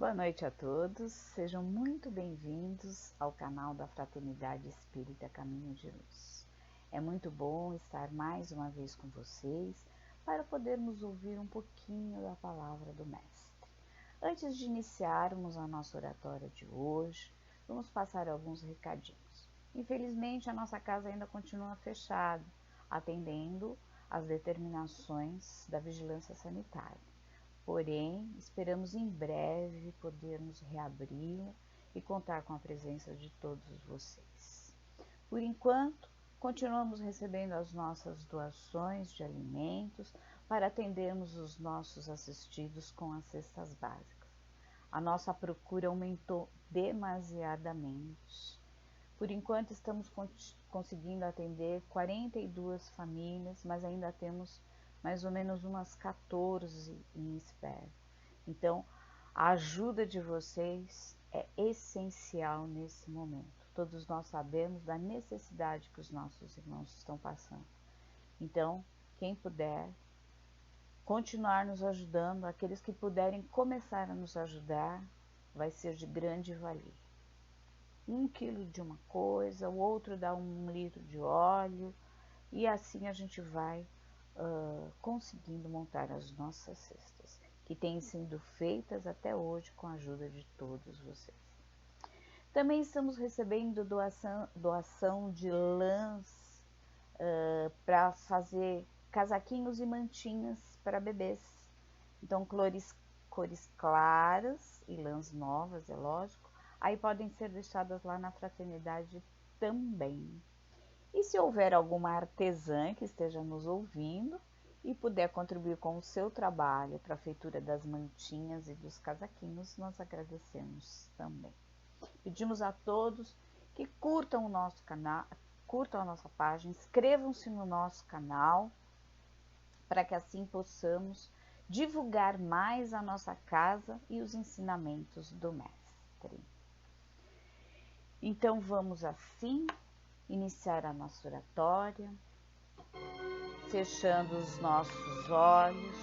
Boa noite a todos, sejam muito bem-vindos ao canal da Fraternidade Espírita Caminho de Luz. É muito bom estar mais uma vez com vocês para podermos ouvir um pouquinho da palavra do Mestre. Antes de iniciarmos a nossa oratória de hoje, vamos passar alguns recadinhos. Infelizmente, a nossa casa ainda continua fechada, atendendo às determinações da vigilância sanitária. Porém, esperamos em breve podermos reabrir e contar com a presença de todos vocês. Por enquanto, continuamos recebendo as nossas doações de alimentos para atendermos os nossos assistidos com as cestas básicas. A nossa procura aumentou demasiadamente. Por enquanto, estamos conseguindo atender 42 famílias, mas ainda temos mais ou menos umas 14 em espera. Então, a ajuda de vocês é essencial nesse momento. Todos nós sabemos da necessidade que os nossos irmãos estão passando. Então, quem puder continuar nos ajudando, aqueles que puderem começar a nos ajudar, vai ser de grande valia. 1 quilo de uma coisa, o outro dá 1 litro de óleo, e assim a gente vai conseguindo montar as nossas cestas, que têm sido feitas até hoje com a ajuda de todos vocês. Também estamos recebendo doação de lãs para fazer casaquinhos e mantinhas para bebês. Então, cores claras e lãs novas, é lógico, aí podem ser deixadas lá na fraternidade também. E se houver alguma artesã que esteja nos ouvindo e puder contribuir com o seu trabalho para a feitura das mantinhas e dos casaquinhos, nós agradecemos também. Pedimos a todos que curtam o nosso canal, curtam a nossa página, inscrevam-se no nosso canal, para que assim possamos divulgar mais a nossa casa e os ensinamentos do Mestre. Então vamos assim iniciar a nossa oratória, fechando os nossos olhos,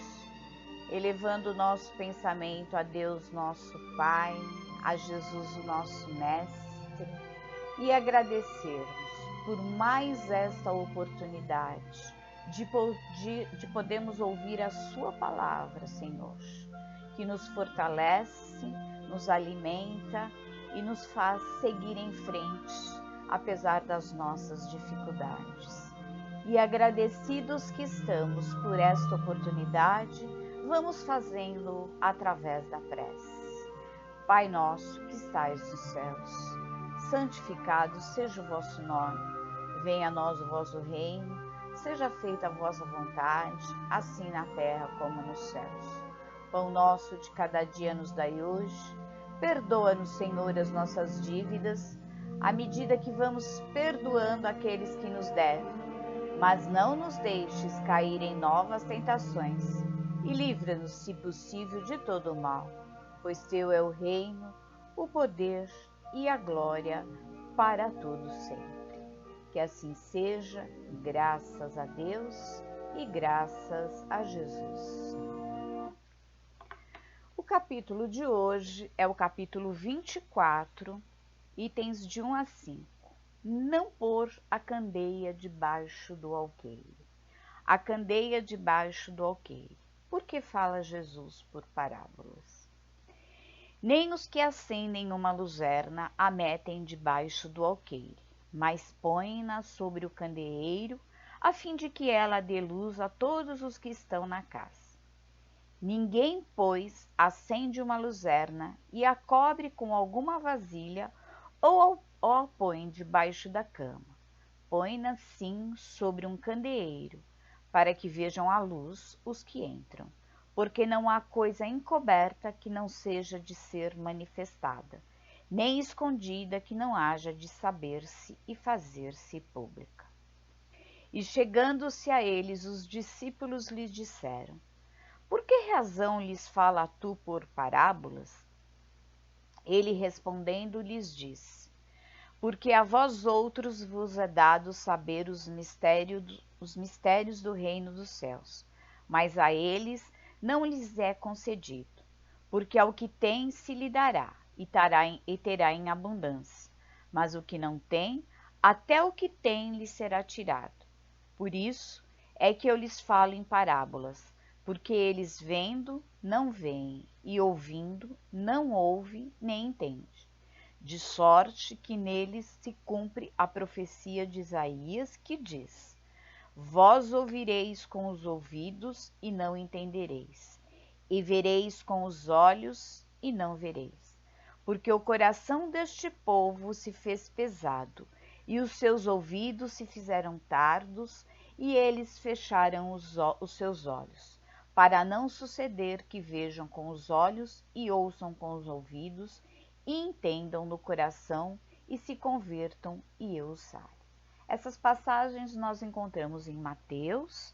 elevando o nosso pensamento a Deus nosso Pai, a Jesus o nosso Mestre, e agradecermos por mais esta oportunidade de podermos ouvir a Sua palavra, Senhor, que nos fortalece, nos alimenta e nos faz seguir em frente, apesar das nossas dificuldades. E agradecidos que estamos por esta oportunidade, vamos fazendo através da prece. Pai nosso que estais nos céus, santificado seja o vosso nome. Venha a nós o vosso reino, seja feita a vossa vontade, assim na terra como nos céus. Pão nosso de cada dia nos dai hoje. Perdoa-nos, Senhor, as nossas dívidas, à medida que vamos perdoando aqueles que nos devem. Mas não nos deixes cair em novas tentações, e livra-nos, se possível, de todo o mal, pois teu é o reino, o poder e a glória para todo sempre. Que assim seja, graças a Deus e graças a Jesus. O capítulo de hoje é o capítulo 24, itens de 1 a 5. Não pôr a candeia debaixo do alqueire. A candeia debaixo do alqueire. Por que fala Jesus por parábolas? Nem os que acendem uma luzerna a metem debaixo do alqueire, mas põem-na sobre o candeeiro, a fim de que ela dê luz a todos os que estão na casa. Ninguém, pois, acende uma luzerna e a cobre com alguma vasilha ou a põe debaixo da cama. Põe-na sim sobre um candeeiro, para que vejam a luz os que entram, porque não há coisa encoberta que não seja de ser manifestada, nem escondida que não haja de saber-se e fazer-se pública. E chegando-se a eles, os discípulos lhes disseram: por que razão lhes fala tu por parábolas? Ele respondendo lhes disse: porque a vós outros vos é dado saber os mistérios do reino dos céus, mas a eles não lhes é concedido, porque ao que tem se lhe dará, e terá em abundância. Mas o que não tem, até o que tem lhe será tirado. Por isso é que eu lhes falo em parábolas, porque eles vendo, não veem, e ouvindo, não ouvem, nem entendem. De sorte que neles se cumpre a profecia de Isaías, que diz: Vós ouvireis com os ouvidos e não entendereis, e vereis com os olhos e não vereis. Porque o coração deste povo se fez pesado, e os seus ouvidos se fizeram tardos, e eles fecharam os seus olhos, para não suceder que vejam com os olhos e ouçam com os ouvidos, e entendam no coração, e se convertam, e eu os sare. Essas passagens nós encontramos em Mateus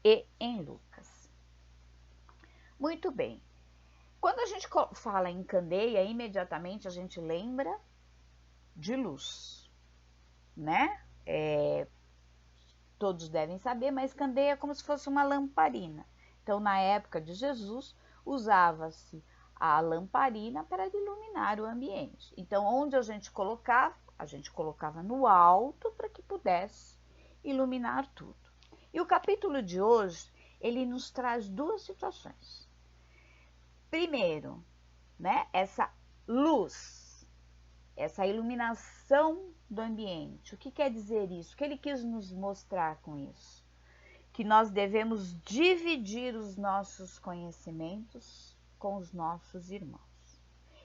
e em Lucas. Muito bem. Quando a gente fala em candeia, imediatamente a gente lembra de luz, né? Todos devem saber, mas candeia é como se fosse uma lamparina. Então, na época de Jesus, usava-se a lamparina para iluminar o ambiente. Então, onde a gente colocava no alto para que pudesse iluminar tudo. E o capítulo de hoje, ele nos traz duas situações. Primeiro, né, essa luz, essa iluminação do ambiente. O que quer dizer isso? O que ele quis nos mostrar com isso? Que nós devemos dividir os nossos conhecimentos com os nossos irmãos.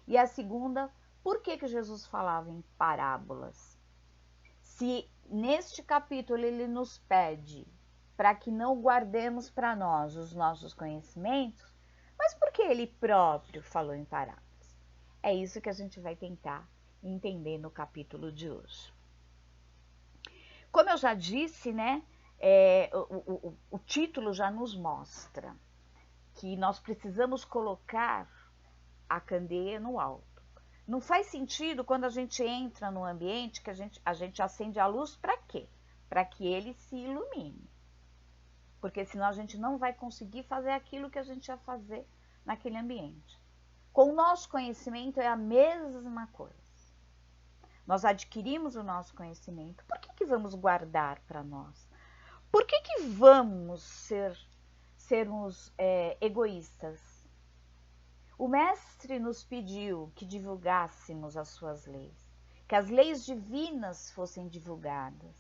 E a segunda, por que Jesus falava em parábolas? Se neste capítulo ele nos pede para que não guardemos para nós os nossos conhecimentos, mas por que ele próprio falou em parábolas? É isso que a gente vai tentar entender no capítulo de hoje. Como eu já disse, né, o título já nos mostra que nós precisamos colocar a candeia no alto. Não faz sentido quando a gente entra no ambiente que a gente acende a luz para quê? Para que ele se ilumine. Porque senão a gente não vai conseguir fazer aquilo que a gente ia fazer naquele ambiente. Com o nosso conhecimento é a mesma coisa. Nós adquirimos o nosso conhecimento. Por que vamos guardar para nós? Por que vamos sermos egoístas? O mestre nos pediu que divulgássemos as suas leis, que as leis divinas fossem divulgadas,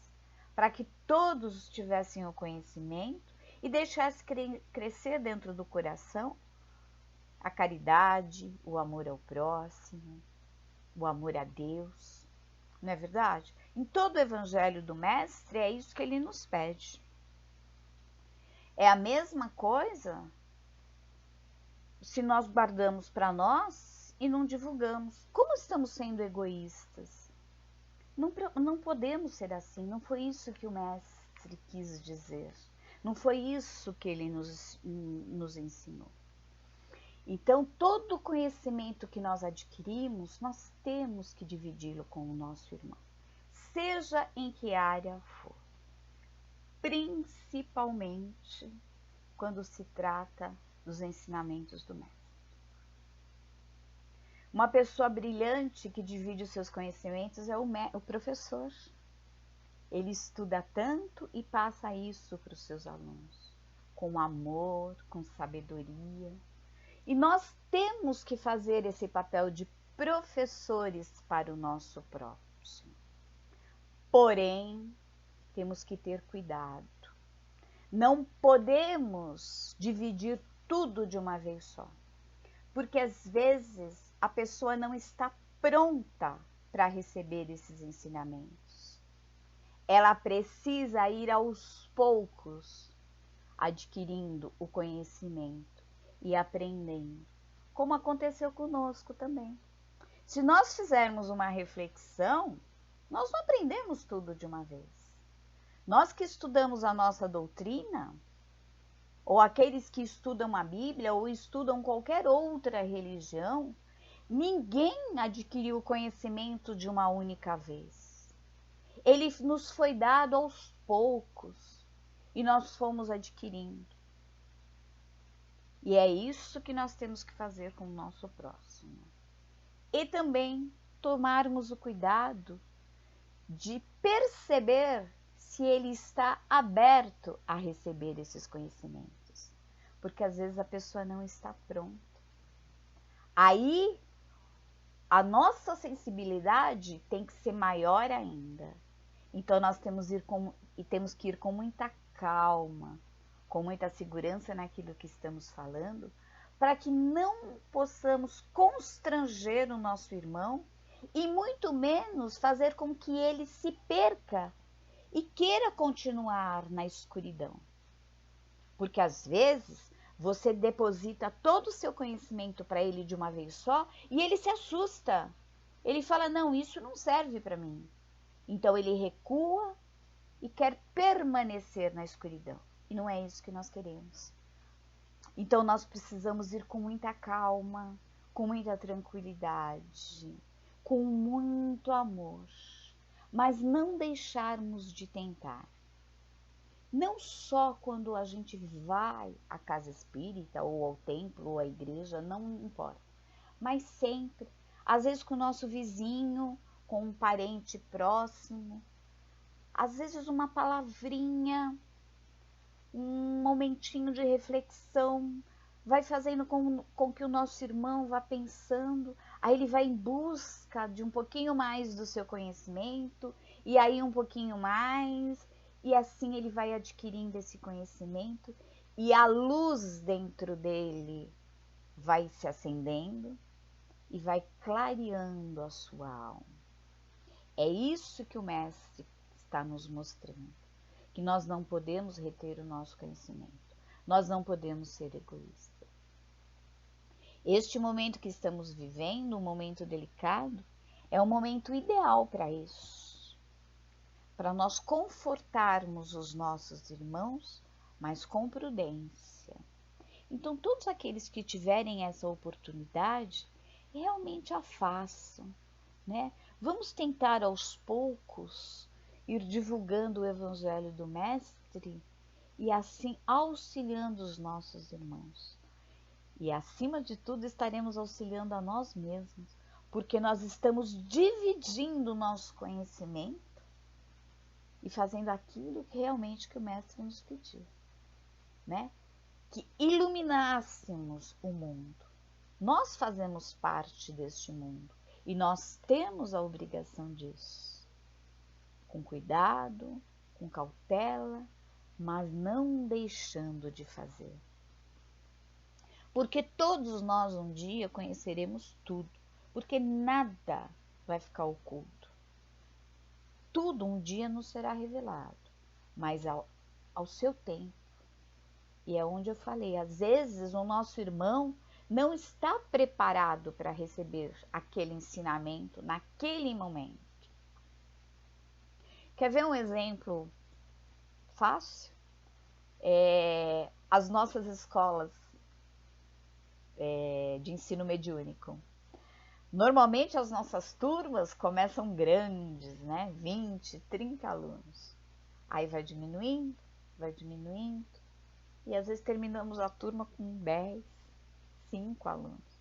para que todos tivessem o conhecimento e deixasse crescer dentro do coração a caridade, o amor ao próximo, o amor a Deus. Não é verdade? Em todo o evangelho do mestre é isso que ele nos pede. É a mesma coisa se nós guardamos para nós e não divulgamos. Como estamos sendo egoístas? Não podemos ser assim. Não foi isso que o mestre quis dizer. Não foi isso que ele nos ensinou. Então, todo o conhecimento que nós adquirimos, nós temos que dividi-lo com o nosso irmão, seja em que área for, principalmente quando se trata dos ensinamentos do mestre. Uma pessoa brilhante que divide os seus conhecimentos é o professor. Ele estuda tanto e passa isso para os seus alunos, com amor, com sabedoria. E nós temos que fazer esse papel de professores para o nosso próximo. Porém, temos que ter cuidado. Não podemos dividir tudo de uma vez só. Porque às vezes a pessoa não está pronta para receber esses ensinamentos. Ela precisa ir aos poucos adquirindo o conhecimento e aprendendo, como aconteceu conosco também. Se nós fizermos uma reflexão, nós não aprendemos tudo de uma vez. Nós que estudamos a nossa doutrina, ou aqueles que estudam a Bíblia, ou estudam qualquer outra religião, ninguém adquiriu o conhecimento de uma única vez. Ele nos foi dado aos poucos e nós fomos adquirindo. E é isso que nós temos que fazer com o nosso próximo. E também tomarmos o cuidado de perceber se ele está aberto a receber esses conhecimentos. Porque às vezes a pessoa não está pronta. Aí a nossa sensibilidade tem que ser maior ainda. Então nós temos que ir com muita calma, com muita segurança naquilo que estamos falando, para que não possamos constranger o nosso irmão e muito menos fazer com que ele se perca e queira continuar na escuridão. Porque às vezes você deposita todo o seu conhecimento para ele de uma vez só e ele se assusta. Ele fala, não, isso não serve para mim. Então ele recua e quer permanecer na escuridão. E não é isso que nós queremos. Então nós precisamos ir com muita calma, com muita tranquilidade, com muito amor, mas não deixarmos de tentar. Não só quando a gente vai à casa espírita, ou ao templo, ou à igreja, não importa. Mas sempre, às vezes com o nosso vizinho, com um parente próximo, às vezes uma palavrinha, um momentinho de reflexão, vai fazendo com que o nosso irmão vá pensando, aí ele vai em busca de um pouquinho mais do seu conhecimento, e aí um pouquinho mais, e assim ele vai adquirindo esse conhecimento, e a luz dentro dele vai se acendendo e vai clareando a sua alma. É isso que o Mestre está nos mostrando, que nós não podemos reter o nosso conhecimento, nós não podemos ser egoístas. Este momento que estamos vivendo, um momento delicado, é um momento ideal para isso, para nós confortarmos os nossos irmãos, mas com prudência. Então, todos aqueles que tiverem essa oportunidade, realmente a façam, né? Vamos tentar aos poucos ir divulgando o Evangelho do Mestre e assim auxiliando os nossos irmãos. E acima de tudo estaremos auxiliando a nós mesmos, porque nós estamos dividindo o nosso conhecimento e fazendo aquilo que realmente que o Mestre nos pediu, né? Que iluminássemos o mundo. Nós fazemos parte deste mundo e nós temos a obrigação disso. Com cuidado, com cautela, mas não deixando de fazer. Porque todos nós um dia conheceremos tudo, porque nada vai ficar oculto. Tudo um dia nos será revelado, mas ao seu tempo. E é onde eu falei, às vezes o nosso irmão não está preparado para receber aquele ensinamento naquele momento. Quer ver um exemplo fácil? As nossas escolas de ensino mediúnico. Normalmente as nossas turmas começam grandes, né? 20, 30 alunos. Aí vai diminuindo, e às vezes terminamos a turma com 10, 5 alunos.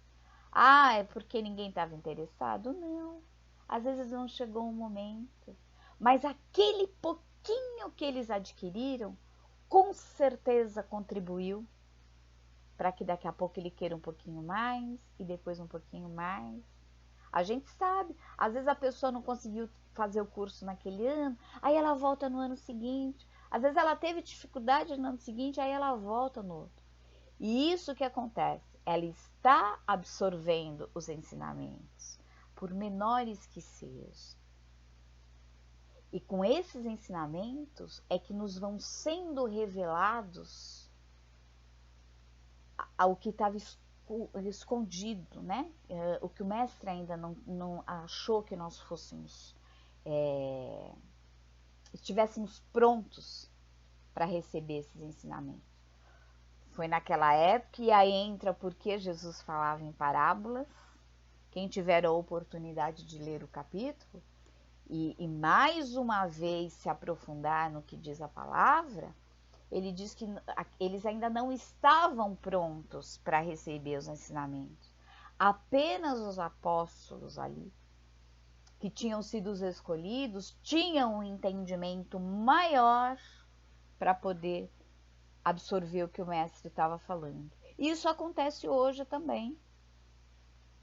Ah, é porque ninguém estava interessado? Não. Às vezes não chegou um momento. Mas aquele pouquinho que eles adquiriram, com certeza contribuiu para que daqui a pouco ele queira um pouquinho mais e depois um pouquinho mais. A gente sabe, às vezes a pessoa não conseguiu fazer o curso naquele ano, aí ela volta no ano seguinte. Às vezes ela teve dificuldade no ano seguinte, aí ela volta no outro. E isso que acontece, ela está absorvendo os ensinamentos, por menores que sejam. E com esses ensinamentos é que nos vão sendo revelados ao que estava escondido, né? O que o Mestre ainda não achou que nós fôssemos, estivéssemos prontos para receber esses ensinamentos. Foi naquela época, e aí entra porque Jesus falava em parábolas. Quem tiver a oportunidade de ler o capítulo e mais uma vez se aprofundar no que diz a palavra, ele diz que eles ainda não estavam prontos para receber os ensinamentos. Apenas os apóstolos ali, que tinham sido os escolhidos, tinham um entendimento maior para poder absorver o que o mestre estava falando. E isso acontece hoje também.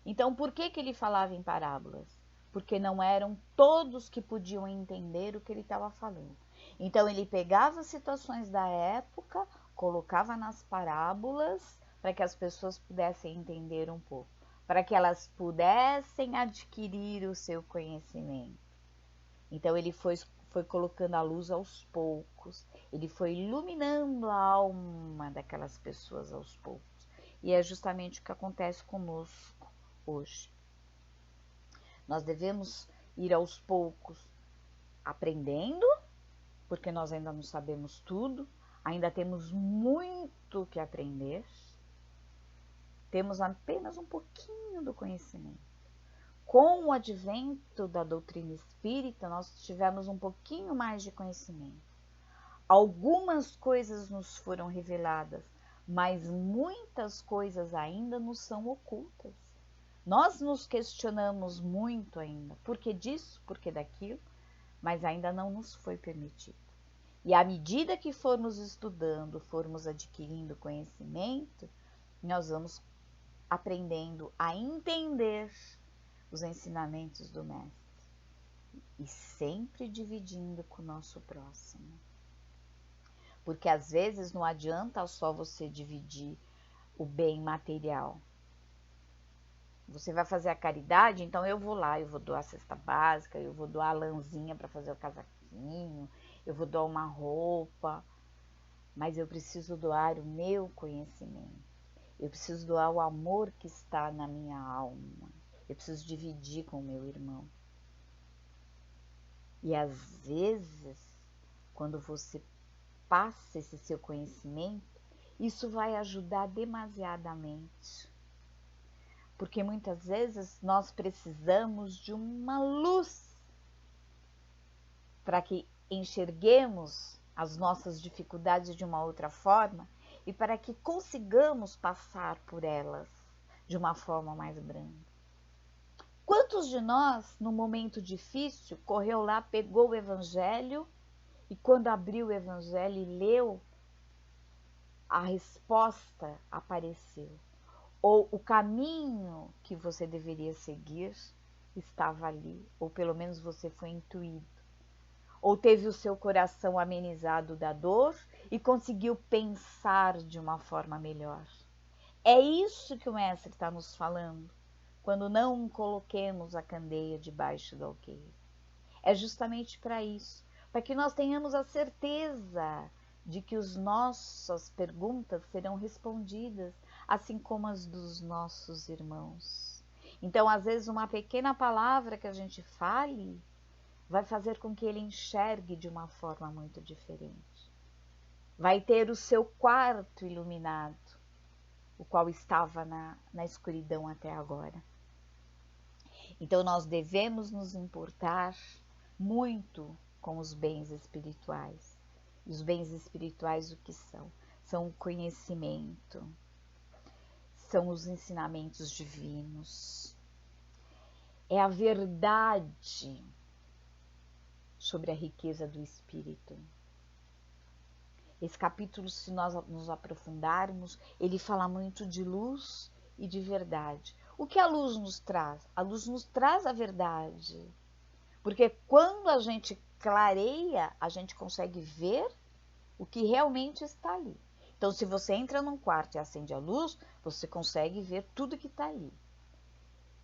Então, por que ele falava em parábolas? Porque não eram todos que podiam entender o que ele estava falando. Então, ele pegava as situações da época, colocava nas parábolas, para que as pessoas pudessem entender um pouco, para que elas pudessem adquirir o seu conhecimento. Então, ele foi colocando a luz aos poucos, ele foi iluminando a alma daquelas pessoas aos poucos. E é justamente o que acontece conosco hoje. Nós devemos ir aos poucos aprendendo, porque nós ainda não sabemos tudo, ainda temos muito que aprender, temos apenas um pouquinho do conhecimento. Com o advento da doutrina espírita, nós tivemos um pouquinho mais de conhecimento. Algumas coisas nos foram reveladas, mas muitas coisas ainda nos são ocultas. Nós nos questionamos muito ainda, por que disso, por que daquilo, mas ainda não nos foi permitido. E à medida que formos estudando, formos adquirindo conhecimento, nós vamos aprendendo a entender os ensinamentos do mestre e sempre dividindo com o nosso próximo. Porque às vezes não adianta só você dividir o bem material. Você vai fazer a caridade, então eu vou lá, eu vou doar a cesta básica, eu vou doar a lãzinha para fazer o casaquinho, eu vou doar uma roupa, mas eu preciso doar o meu conhecimento. Eu preciso doar o amor que está na minha alma. Eu preciso dividir com o meu irmão. E às vezes, quando você passa esse seu conhecimento, isso vai ajudar demasiadamente. Porque muitas vezes nós precisamos de uma luz para que enxerguemos as nossas dificuldades de uma outra forma e para que consigamos passar por elas de uma forma mais branda. Quantos de nós, no momento difícil, correu lá, pegou o Evangelho e quando abriu o Evangelho e leu, a resposta apareceu? Ou o caminho que você deveria seguir estava ali, ou pelo menos você foi intuído. Ou teve o seu coração amenizado da dor e conseguiu pensar de uma forma melhor. É isso que o mestre está nos falando, quando não coloquemos a candeia debaixo do alqueire. É justamente para isso, para que nós tenhamos a certeza de que as nossas perguntas serão respondidas, assim como as dos nossos irmãos. Então, às vezes, uma pequena palavra que a gente fale vai fazer com que ele enxergue de uma forma muito diferente. Vai ter o seu quarto iluminado, o qual estava na escuridão até agora. Então, nós devemos nos importar muito com os bens espirituais. E os bens espirituais o que são? São o conhecimento, são os ensinamentos divinos, é a verdade sobre a riqueza do Espírito. Esse capítulo, se nós nos aprofundarmos, ele fala muito de luz e de verdade. O que a luz nos traz? A luz nos traz a verdade. Porque quando a gente clareia, a gente consegue ver o que realmente está ali. Então, se você entra num quarto e acende a luz, você consegue ver tudo que está ali.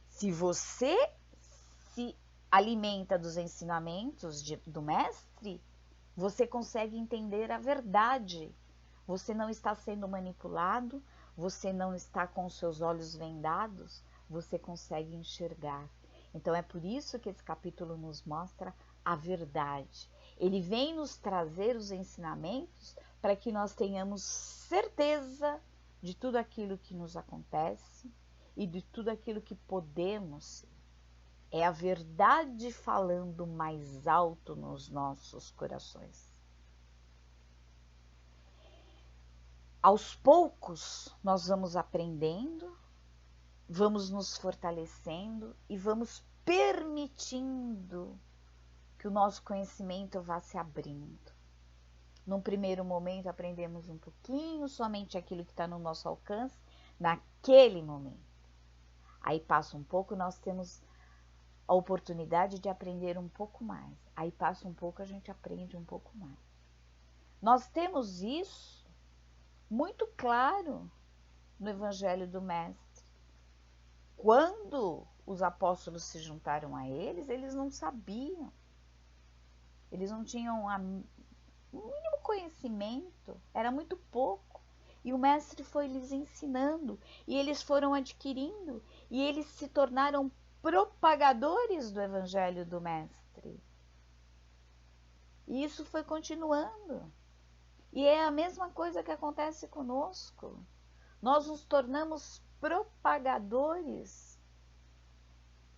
Se você se alimenta dos ensinamentos do mestre, você consegue entender a verdade. Você não está sendo manipulado, você não está com os seus olhos vendados, você consegue enxergar. Então é por isso que esse capítulo nos mostra a verdade. Ele vem nos trazer os ensinamentos para que nós tenhamos certeza de tudo aquilo que nos acontece e de tudo aquilo que podemos ser. É a verdade falando mais alto nos nossos corações. Aos poucos, nós vamos aprendendo, vamos nos fortalecendo e vamos permitindo que o nosso conhecimento vá se abrindo. Num primeiro momento, aprendemos um pouquinho, somente aquilo que está no nosso alcance, naquele momento. Aí passa um pouco, nós temos a oportunidade de aprender um pouco mais. Aí passa um pouco, a gente aprende um pouco mais. Nós temos isso muito claro no Evangelho do Mestre. Quando os apóstolos se juntaram a eles não sabiam. Eles não tinham o mínimo conhecimento, era muito pouco. E o Mestre foi lhes ensinando, e eles foram adquirindo, e eles se tornaram propagadores do Evangelho do Mestre. E isso foi continuando. E é a mesma coisa que acontece conosco. Nós nos tornamos propagadores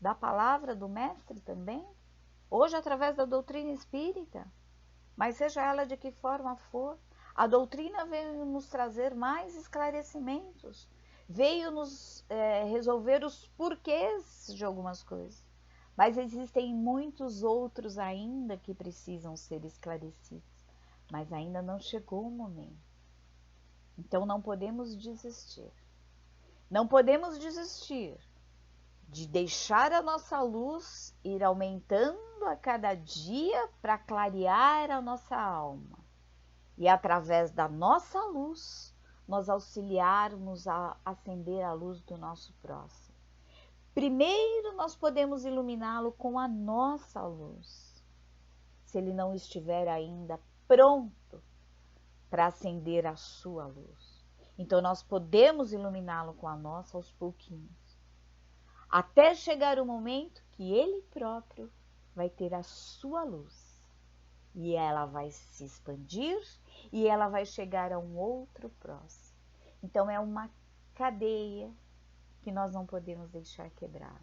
da palavra do Mestre também, hoje através da doutrina espírita, mas seja ela de que forma for, a doutrina veio nos trazer mais esclarecimentos, veio nos resolver os porquês de algumas coisas, mas existem muitos outros ainda que precisam ser esclarecidos, mas ainda não chegou o momento. Então não podemos desistir. Não podemos desistir de deixar a nossa luz ir aumentando a cada dia para clarear a nossa alma. E através da nossa luz, nós auxiliarmos a acender a luz do nosso próximo. Primeiro nós podemos iluminá-lo com a nossa luz, se ele não estiver ainda pronto para acender a sua luz. Então nós podemos iluminá-lo com a nossa aos pouquinhos, até chegar o momento que ele próprio vai ter a sua luz. E ela vai se expandir e ela vai chegar a um outro próximo. Então é uma cadeia que nós não podemos deixar quebrar.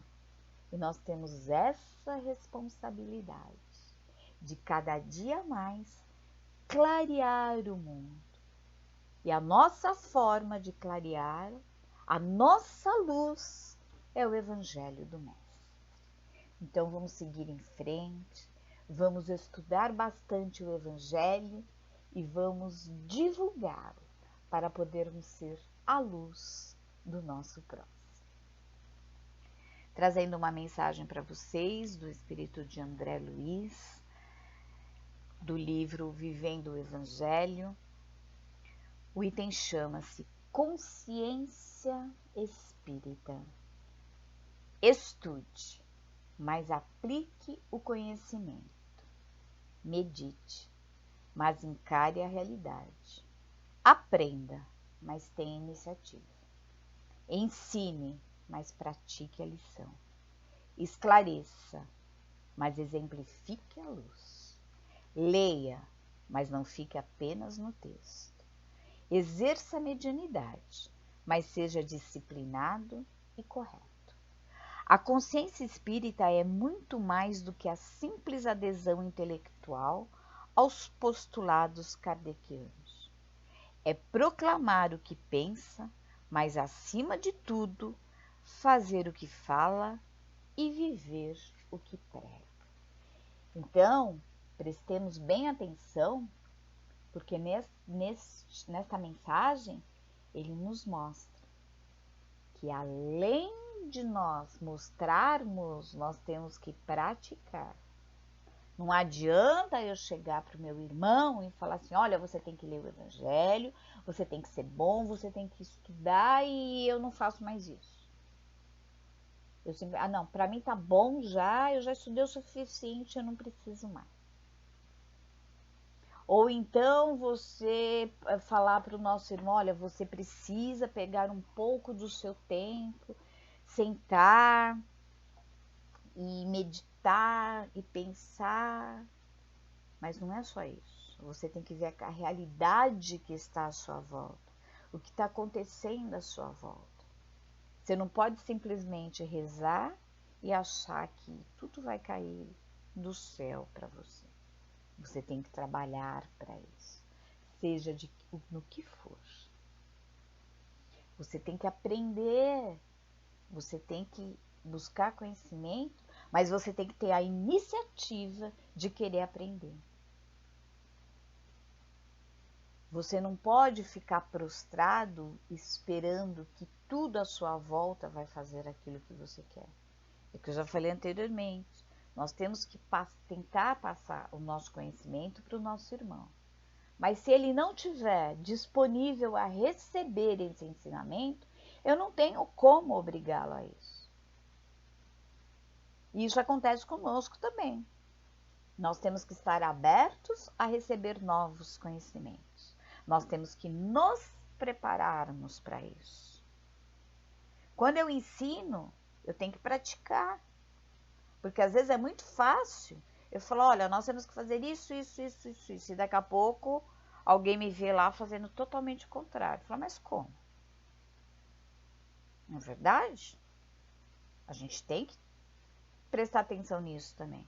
E nós temos essa responsabilidade de cada dia mais clarear o mundo. E a nossa forma de clarear, a nossa luz, é o Evangelho do Mestre. Então vamos seguir em frente, vamos estudar bastante o Evangelho e vamos divulgá-lo para podermos ser a luz do nosso próximo. Trazendo uma mensagem para vocês do Espírito de André Luiz, do livro Vivendo o Evangelho. O item chama-se Consciência Espírita. Estude, mas aplique o conhecimento. Medite, mas encare a realidade. Aprenda, mas tenha iniciativa. Ensine, mas pratique a lição. Esclareça, mas exemplifique a luz. Leia, mas não fique apenas no texto. Exerça a mediunidade, mas seja disciplinado e correto. A consciência espírita é muito mais do que a simples adesão intelectual aos postulados kardecianos. É proclamar o que pensa, mas, acima de tudo, fazer o que fala e viver o que prega. Então, prestemos bem atenção, porque nesta mensagem ele nos mostra que além de nós mostrarmos, nós temos que praticar. Não adianta eu chegar para o meu irmão e falar assim, olha, você tem que ler o Evangelho, você tem que ser bom, você tem que estudar e eu não faço mais isso. Eu sempre, não, para mim tá bom já, eu já estudei o suficiente, eu não preciso mais. Ou então você falar para o nosso irmão, olha, você precisa pegar um pouco do seu tempo, sentar e meditar e pensar, mas não é só isso. Você tem que ver a realidade que está à sua volta, o que está acontecendo à sua volta. Você não pode simplesmente rezar e achar que tudo vai cair do céu para você. Você tem que trabalhar para isso, seja no que for. Você tem que aprender, você tem que buscar conhecimento, mas você tem que ter a iniciativa de querer aprender. Você não pode ficar prostrado esperando que tudo à sua volta vai fazer aquilo que você quer. É o que eu já falei anteriormente. Nós temos que tentar passar o nosso conhecimento para o nosso irmão. Mas se ele não tiver disponível a receber esse ensinamento, eu não tenho como obrigá-lo a isso. E isso acontece conosco também. Nós temos que estar abertos a receber novos conhecimentos. Nós temos que nos prepararmos para isso. Quando eu ensino, eu tenho que praticar. Porque às vezes é muito fácil. Eu falo, olha, nós temos que fazer isso. E daqui a pouco alguém me vê lá fazendo totalmente o contrário. Eu falo, mas como? Não é verdade? A gente tem que prestar atenção nisso também.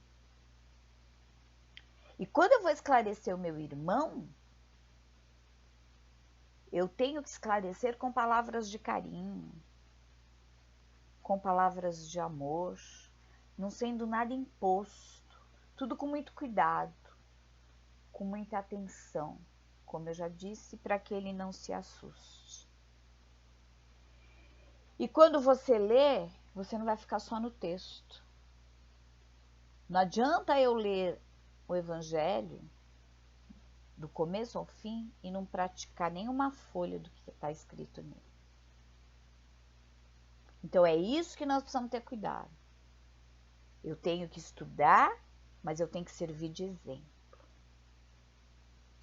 E quando eu vou esclarecer o meu irmão, eu tenho que esclarecer com palavras de carinho, com palavras de amor, não sendo nada imposto, tudo com muito cuidado, com muita atenção, como eu já disse, para que ele não se assuste. E quando você lê, você não vai ficar só no texto. Não adianta eu ler o Evangelho do começo ao fim e não praticar nenhuma folha do que está escrito nele. Então é isso que nós precisamos ter cuidado. Eu tenho que estudar, mas eu tenho que servir de exemplo.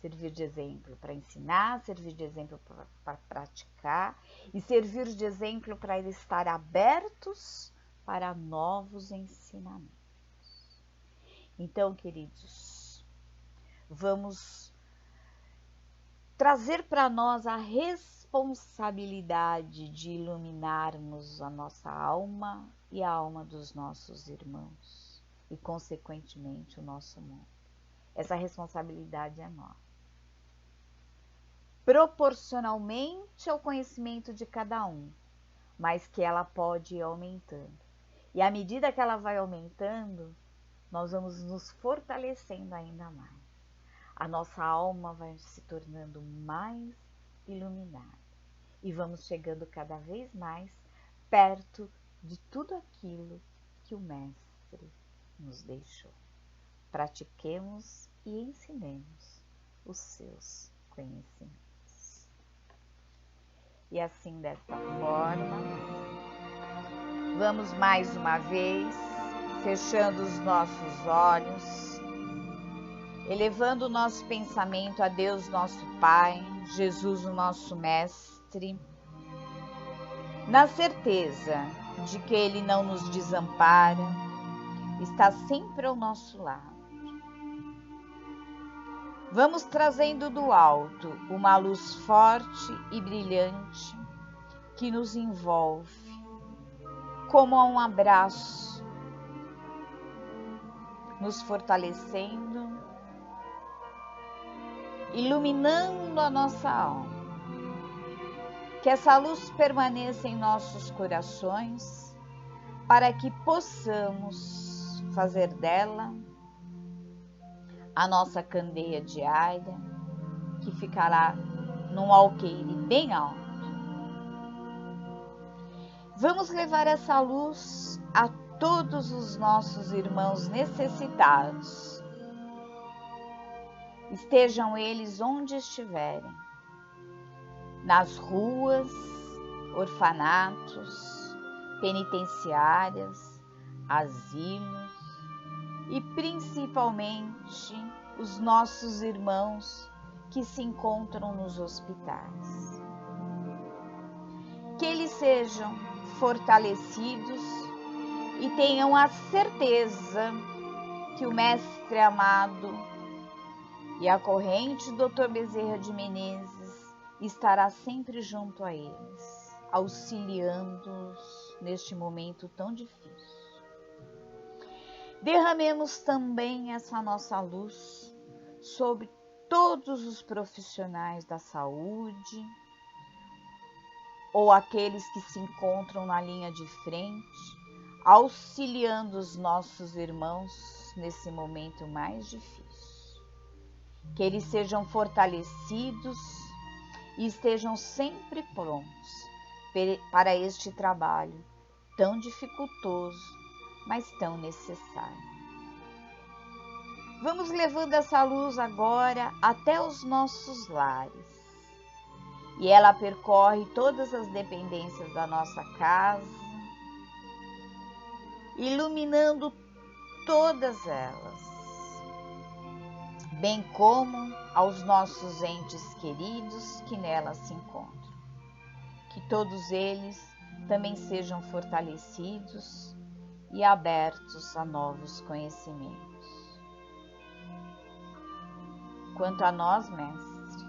Servir de exemplo para ensinar, servir de exemplo para praticar e servir de exemplo para estar abertos para novos ensinamentos. Então, queridos, vamos trazer para nós a responsabilidade de iluminarmos a nossa alma e a alma dos nossos irmãos e, consequentemente, o nosso mundo. Essa responsabilidade é nossa. Proporcionalmente ao conhecimento de cada um, mas que ela pode ir aumentando. E à medida que ela vai aumentando, nós vamos nos fortalecendo ainda mais. A nossa alma vai se tornando mais iluminada e vamos chegando cada vez mais perto de tudo aquilo que o Mestre nos deixou. Pratiquemos e ensinemos os seus conhecimentos. E assim, desta forma, vamos mais uma vez fechando os nossos olhos, elevando o nosso pensamento a Deus, nosso Pai, Jesus, o nosso Mestre, na certeza de que Ele não nos desampara, está sempre ao nosso lado. Vamos trazendo do alto uma luz forte e brilhante que nos envolve, como um abraço, nos fortalecendo, iluminando a nossa alma. Que essa luz permaneça em nossos corações, para que possamos fazer dela a nossa candeia diária, que ficará num alqueire bem alto. Vamos levar essa luz a todos os nossos irmãos necessitados, estejam eles onde estiverem, nas ruas, orfanatos, penitenciárias, asilos e principalmente os nossos irmãos que se encontram nos hospitais. Que eles sejam fortalecidos e tenham a certeza que o Mestre amado e a corrente Dr. Bezerra de Menezes estará sempre junto a eles, auxiliando-os neste momento tão difícil. Derramemos também essa nossa luz sobre todos os profissionais da saúde, ou aqueles que se encontram na linha de frente, auxiliando os nossos irmãos nesse momento mais difícil. Que eles sejam fortalecidos e estejam sempre prontos para este trabalho tão dificultoso, mas tão necessário. Vamos levando essa luz agora até os nossos lares. E ela percorre todas as dependências da nossa casa, iluminando todas elas, bem como aos nossos entes queridos que nelas se encontram. Que todos eles também sejam fortalecidos e abertos a novos conhecimentos. Quanto a nós, Mestre,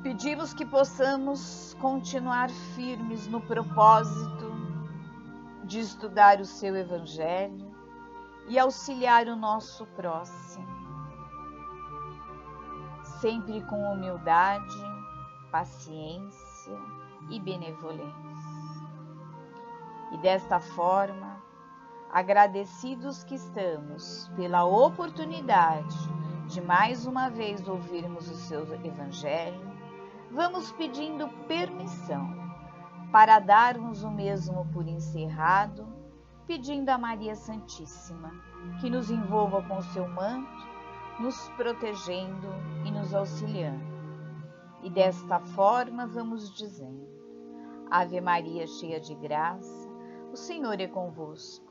pedimos que possamos continuar firmes no propósito de estudar o seu Evangelho e auxiliar o nosso próximo, sempre com humildade, paciência e benevolência. E desta forma, agradecidos que estamos pela oportunidade de mais uma vez ouvirmos o seu Evangelho, vamos pedindo permissão para darmos o mesmo por encerrado, pedindo a Maria Santíssima que nos envolva com o seu manto, nos protegendo e nos auxiliando. E desta forma vamos dizendo: Ave Maria, cheia de graça, o Senhor é convosco.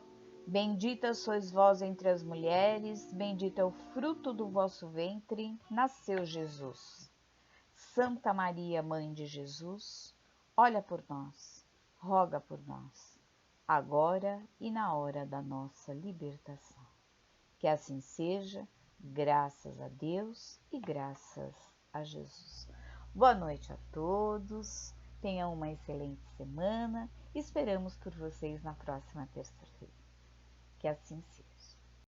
Bendita sois vós entre as mulheres, bendito é o fruto do vosso ventre, nasceu Jesus. Santa Maria, Mãe de Jesus, olha por nós, roga por nós, agora e na hora da nossa libertação. Que assim seja, graças a Deus e graças a Jesus. Boa noite a todos, tenham uma excelente semana, esperamos por vocês na próxima terça-feira. Que assim seja.